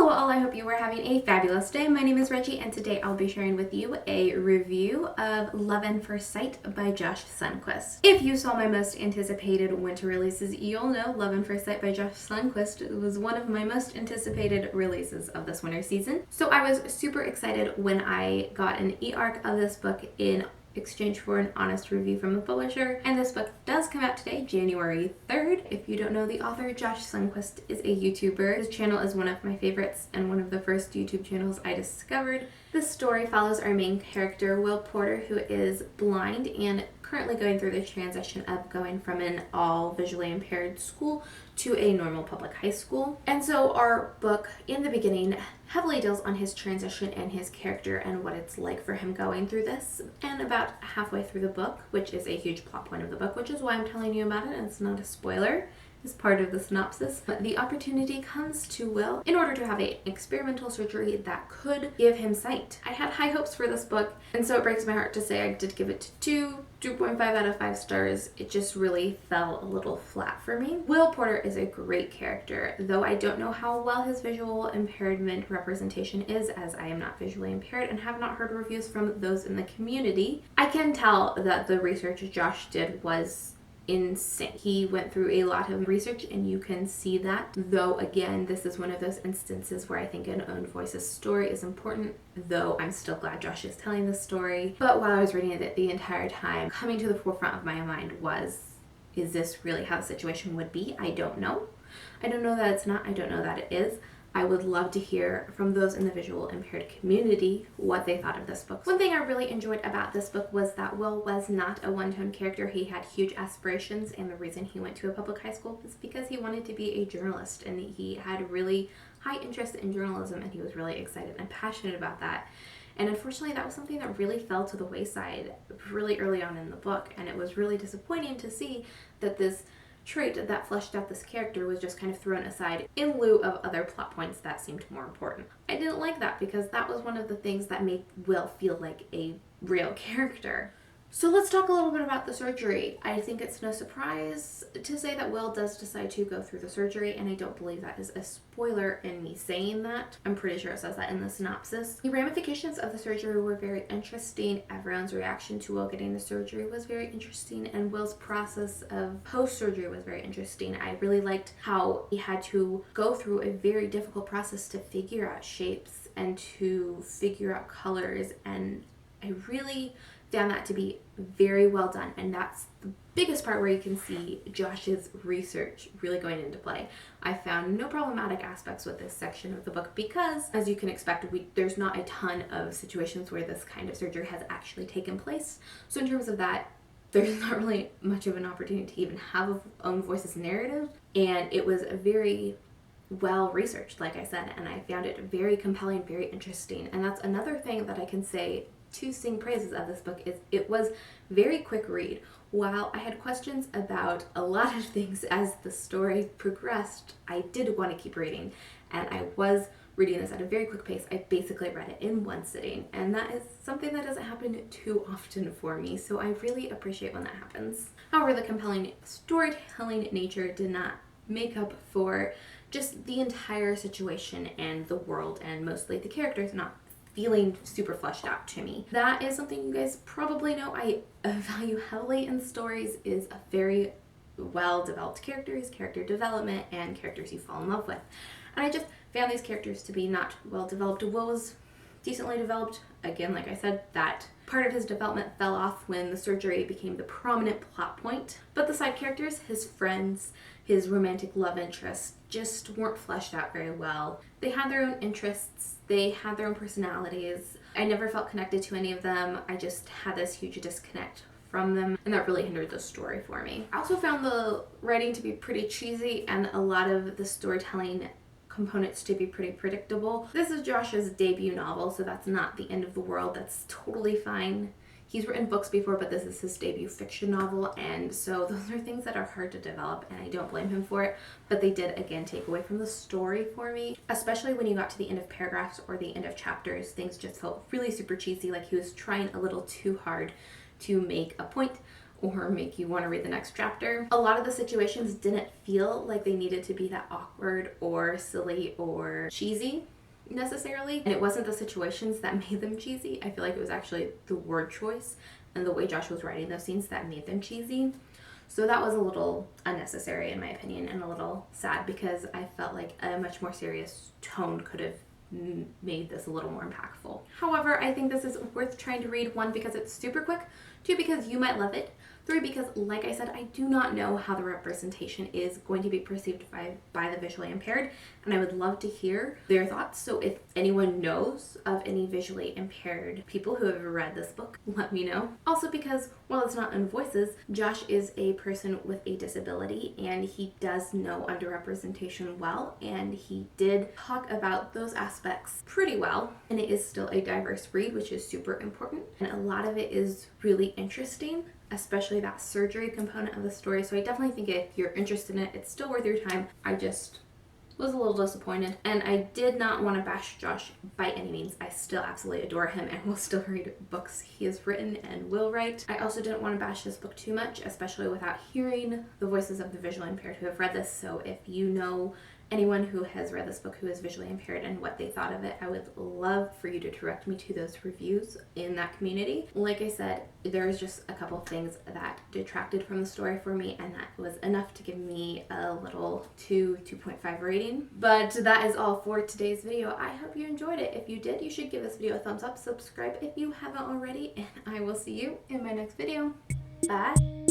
Hello all, I hope you are having a fabulous day. My name is Reggie and today I'll be sharing with you a review of Love at First Sight by Josh Sundquist. If you saw my most anticipated winter releases, you'll know Love at First Sight by Josh Sundquist was one of my most anticipated releases of this winter season. So I was super excited when I got an eARC of this book in exchange for an honest review from the publisher. And this book does come out today, January 3rd. If you don't know the author, Josh Sundquist is a YouTuber. His channel is one of my favorites and one of the first YouTube channels I discovered. This story follows our main character, Will Porter, who is blind and currently going through the transition of going from an all visually impaired school to a normal public high school. And so our book in the beginning heavily deals on his transition and his character and what it's like for him going through this. And about halfway through the book, which is a huge plot point of the book, which is why I'm telling you about it, and it's not a spoiler, is part of the synopsis. But the opportunity comes to Will in order to have an experimental surgery that could give him sight. I had high hopes for this book, and so it breaks my heart to say I did give it 2.5 out of 5 stars. It just really fell a little flat for me. Will Porter is a great character, though I don't know how well his visual impairment representation is, as I am not visually impaired and have not heard reviews from those in the community. I can tell that the research Josh did was insane. He went through a lot of research and you can see that, though again this is one of those instances where I think an own voice's story is important, though I'm still glad Josh is telling this story. But while I was reading it the entire time, coming to the forefront of my mind was, is this really how the situation would be? I don't know. I don't know that it's not. I don't know that it is. I would love to hear from those in the visual impaired community what they thought of this book. One thing I really enjoyed about this book was that Will was not a one-tone character. He had huge aspirations, and the reason he went to a public high school was because he wanted to be a journalist, and he had really high interest in journalism, and he was really excited and passionate about that. And unfortunately, that was something that really fell to the wayside really early on in the book, and it was really disappointing to see that this trait that fleshed out this character was just kind of thrown aside in lieu of other plot points that seemed more important. I didn't like that because that was one of the things that made Will feel like a real character. So let's talk a little bit about the surgery. I think it's no surprise to say that Will does decide to go through the surgery, and I don't believe that is a spoiler in me saying that. I'm pretty sure it says that in the synopsis. The ramifications of the surgery were very interesting. Everyone's reaction to Will getting the surgery was very interesting, and Will's process of post-surgery was very interesting. I really liked how he had to go through a very difficult process to figure out shapes and to figure out colors, and I really found that to be very well done, and that's the biggest part where you can see Josh's research really going into play. I found no problematic aspects with this section of the book because, as you can expect, there's not a ton of situations where this kind of surgery has actually taken place. So in terms of that, there's not really much of an opportunity to even have a own voice's narrative, and it was very well researched, like I said, and I found it very compelling, very interesting. And that's another thing that I can say to sing praises of this book, is it was very quick read. While I had questions about a lot of things as the story progressed, I did want to keep reading, and I was reading this at a very quick pace. I basically read it in one sitting, and that is something that doesn't happen too often for me, so I really appreciate when that happens. However, the compelling storytelling nature did not make up for just the entire situation and the world, and mostly the characters not feeling super fleshed out to me. That is something you guys probably know I value heavily in stories, is a very well-developed characters, character development, and characters you fall in love with. And I just found these characters to be not well-developed. Will was decently developed. Again, like I said, that part of his development fell off when the surgery became the prominent plot point. But the side characters, his friends, his romantic love interests, just weren't fleshed out very well. They had their own interests, they had their own personalities. I never felt connected to any of them. I just had this huge disconnect from them, and that really hindered the story for me. I also found the writing to be pretty cheesy and a lot of the storytelling components to be pretty predictable. This is Josh's debut novel, so that's not the end of the world. That's totally fine. He's written books before, but this is his debut fiction novel, and so those are things that are hard to develop, and I don't blame him for it, but they did, again, take away from the story for me, especially when you got to the end of paragraphs or the end of chapters. Things just felt really super cheesy, like he was trying a little too hard to make a point or make you want to read the next chapter. A lot of the situations didn't feel like they needed to be that awkward or silly or cheesy. necessarily, and it wasn't the situations that made them cheesy. I feel like it was actually the word choice and the way Josh was writing those scenes that made them cheesy. So that was a little unnecessary in my opinion, and a little sad, because I felt like a much more serious tone could have made this a little more impactful. However, I think this is worth trying to read. 1, because it's super quick. 2, because you might love it. 3, because like I said, I do not know how the representation is going to be perceived by the visually impaired, and I would love to hear their thoughts. So if anyone knows of any visually impaired people who have read this book, let me know. Also, because while it's not in voices, Josh is a person with a disability, and he does know underrepresentation well, and he did talk about those aspects pretty well, and it is still a diverse read, which is super important, and a lot of it is really interesting, especially that surgery component of the story. So I definitely think if you're interested in it, it's still worth your time. I just was a little disappointed, and I did not want to bash Josh by any means. I still absolutely adore him and will still read books he has written and will write. I also didn't want to bash this book too much, especially without hearing the voices of the visually impaired who have read this. So if you know anyone who has read this book who is visually impaired and what they thought of it, I would love for you to direct me to those reviews in that community. Like I said, there's just a couple things that detracted from the story for me, and that was enough to give me a little 2.5 rating. But that is all for today's video. I hope you enjoyed it. If you did, you should give this video a thumbs up, subscribe if you haven't already, and I will see you in my next video. Bye!